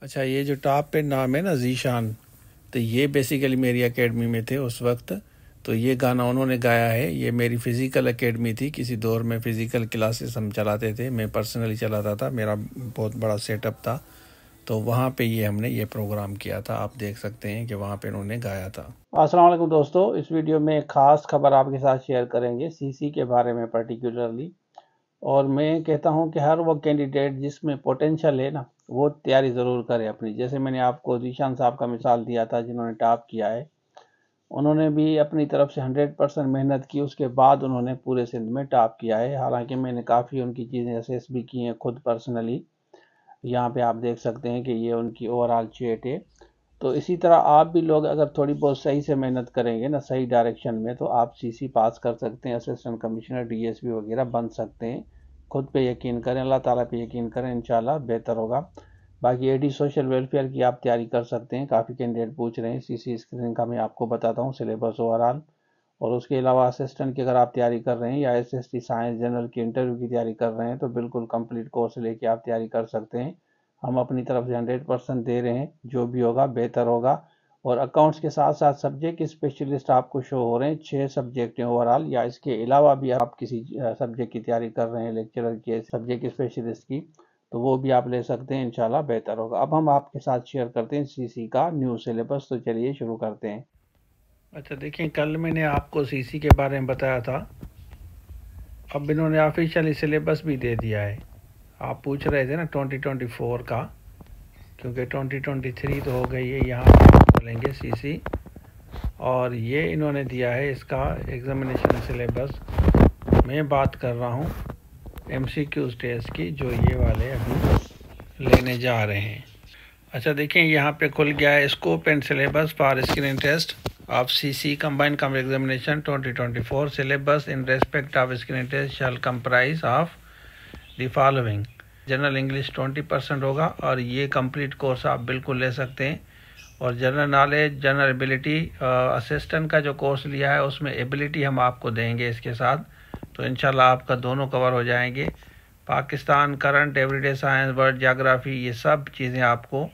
اچھا، یہ جو ٹاپ پہ نام ہے نا ذیشان، تو یہ بیسیکلی میری اکیڈمی میں تھے اس وقت. تو یہ گانا انہوں نے گایا ہے. یہ میری فزیکل اکیڈمی تھی. کسی دور میں فزیکل کلاسز ہم چلاتے تھے، میں پرسنلی چلاتا تھا، میرا بہت بڑا سیٹ اپ تھا. تو وہاں پہ ہم نے یہ پروگرام کیا تھا. آپ دیکھ سکتے ہیں کہ وہاں پہ انہوں نے گایا تھا. السلام علیکم دوستو، اس ویڈیو میں ایک خاص خبر آپ کے ساتھ شیئر کریں گے سی سی کے بارے میں پرٹیکولرلی. اور میں کہتا ہوں کہ ہر وہ کینڈیڈیٹ جس میں پوٹینشل ہے نا، وہ تیاری ضرور کرے اپنی. جیسے میں نے آپ کو ذیشان صاحب کا مثال دیا تھا جنہوں نے ٹاپ کیا ہے، انہوں نے بھی اپنی طرف سے 100% محنت کی، اس کے بعد انہوں نے پورے سندھ میں ٹاپ کیا ہے. حالانکہ میں نے کافی ان کی چیزیں اسیس بھی کی ہیں خود پرسنلی. یہاں پہ آپ دیکھ سکتے ہیں کہ یہ ان کی اوور آل چیٹ ہے. تو اسی طرح آپ بھی لوگ اگر تھوڑی بہت صحیح سے محنت کریں گے نا، صحیح ڈائریکشن میں، تو آپ سی سی پاس کر سکتے ہیں، assistant commissioner, D S P وغیرہ بن سکتے ہیں. خود پہ یقین کریں، اللہ تعالیٰ پہ یقین کریں، انشاءاللہ بہتر ہوگا. باقی اے ڈی سوشل ویلفیئر کی آپ تیاری کر سکتے ہیں. کافی کینڈیڈیٹ پوچھ رہے ہیں. سی سی اسکرین کا میں آپ کو بتاتا ہوں سلیبس اوور آل. اور اس کے علاوہ اسسٹنٹ کی اگر آپ تیاری کر رہے ہیں یا S S T science general کی انٹرویو کی تیاری کر رہے ہیں، تو بالکل کمپلیٹ کورس لے کے آپ تیاری کر سکتے ہیں. ہم اپنی طرف سے 100% دے رہے ہیں. جو بھی ہوگا بہتر ہوگا. اور اکاؤنٹس کے ساتھ ساتھ سبجیکٹ اسپیشلسٹ آپ کو شو ہو رہے ہیں. 6 سبجیکٹ ہیں اوور آل. یا اس کے علاوہ بھی آپ کسی سبجیکٹ کی تیاری کر رہے ہیں، لیکچرر کی، سبجیکٹ اسپیشلسٹ کی، تو وہ بھی آپ لے سکتے ہیں. انشاءاللہ بہتر ہوگا. اب ہم آپ کے ساتھ شیئر کرتے ہیں سی سی کا نیو سلیبس. تو چلیے شروع کرتے ہیں. اچھا دیکھیں، کل میں نے آپ کو سی سی کے بارے میں بتایا تھا. اب انہوں نے آفیشیلی سلیبس بھی دے دیا ہے. آپ پوچھ رہے تھے نا 2024 کا، کیونکہ 2023 تو ہو گئی ہے. یہاں پہ بولیں گے سی سی. اور یہ انہوں نے دیا ہے اس کا ایگزامینیشن سلیبس. میں بات کر رہا ہوں ایم سی کیوز ٹیسٹ کی، جو یہ والے ابھی لینے جا رہے ہیں. اچھا دیکھیں، یہاں پہ کھل گیا ہے scope and syllabus for screen test of C C combined کم examination 2024. Syllabus in respect of screen test shall comprise of the following. General English 20% ہوگا، اور یہ کمپلیٹ کورس آپ بالکل لے سکتے ہیں. اور general knowledge, general ability, assistant کا جو کورس لیا ہے اس میں ایبلٹی ہم آپ کو دیں گے اس کے ساتھ. تو انشاءاللہ آپ کا دونوں کور ہو جائیں گے. Pakistan current, every day science, world جغرافی، یہ سب چیزیں آپ کو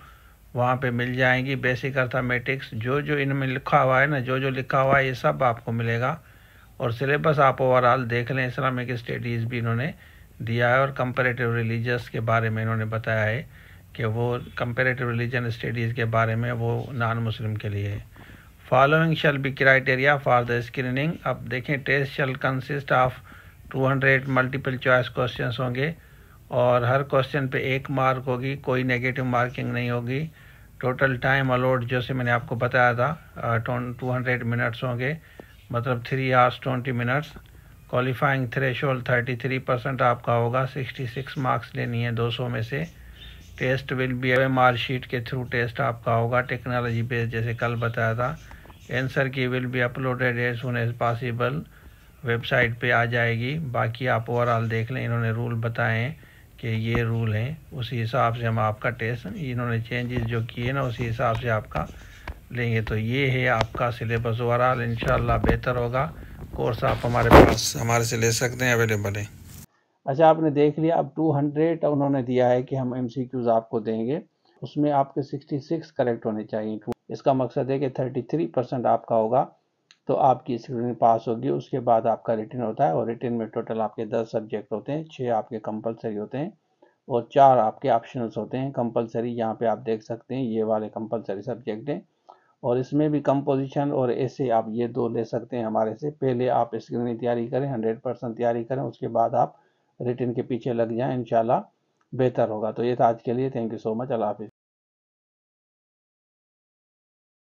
وہاں پہ مل جائیں گی. بیسک ارتھمیٹکس، جو ان میں لکھا ہوا ہے نا، جو لکھا ہوا ہے یہ سب آپ کو ملے گا. اور سلیبس آپ اوور آل دیکھ لیں. اسلامک اسٹڈیز بھی انہوں نے دیا ہے. اور کمپیریٹیو ریلیجس کے بارے میں انہوں نے بتایا ہے کہ وہ کمپیریٹیو ریلیجن اسٹڈیز کے بارے میں وہ نان مسلم کے لیے ہے. فالوئنگ شل be criteria for the screening. اب دیکھیں، ٹیسٹ شل consist of 200 multiple choice questions ہوں گے، اور ہر کوسچن پہ 1 مارک ہوگی. کوئی نیگیٹو مارکنگ نہیں ہوگی. ٹوٹل ٹائم الاٹ جیسے میں نے آپ کو بتایا تھا 200 منٹس ہوں گے، مطلب 3 hours 20 minutes. کوالیفائنگ تھریشولڈ 33% آپ کا ہوگا. 66 مارکس لینی ہے 200 میں سے. Test will be a mark sheet کے تھرو ٹیسٹ آپ کا ہوگا، ٹیکنالوجی بیس جیسے کل بتایا تھا. آنسر کی will be uploaded as soon as possible, website پہ آ جائے گی. باقی آپ اوور آل دیکھ لیں. انہوں نے رول بتائے ہیں کہ یہ رول ہیں، اسی حساب سے ہم آپ کا ٹیسٹ، انہوں نے چینجز جو کیے نا اسی حساب سے آپ کا لیں گے. تو یہ ہے آپ کا سلیبس اوور آل. انشاءاللہ بہتر ہوگا. کورس آپ ہمارے سے لے سکتے ہیں، اویلیبل ہے. اچھا، آپ نے دیکھ لیا. اب 200 انہوں نے دیا ہے کہ ہم ایم سی کیوز آپ کو دیں گے. اس میں آپ کے 66 کریکٹ ہونے چاہیے. اس کا مقصد ہے کہ 33% آپ کا ہوگا تو آپ کی اسکرین پاس ہوگی. اس کے بعد آپ کا ریٹن ہوتا ہے، اور ریٹن میں ٹوٹل آپ کے 10 سبجیکٹ ہوتے ہیں. 6 آپ کے کمپلسری ہوتے ہیں اور 4 آپ کے آپشنلس ہوتے ہیں. کمپلسری یہاں پہ آپ دیکھ سکتے ہیں، یہ والے کمپلسری سبجیکٹ ہیں. اور اس میں بھی کمپوزیشن اور ایسے آپ یہ دو لے سکتے ہیں ہمارے سے. پہلے آپ اسکریننگ تیاری کریں، 100% تیاری کریں، اس کے بعد آپ ریٹن کے پیچھے لگ جائیں، انشاءاللہ بہتر ہوگا. تو یہ تھا آج کے لیے. تھینک یو سو مچ. اللہ حافظ.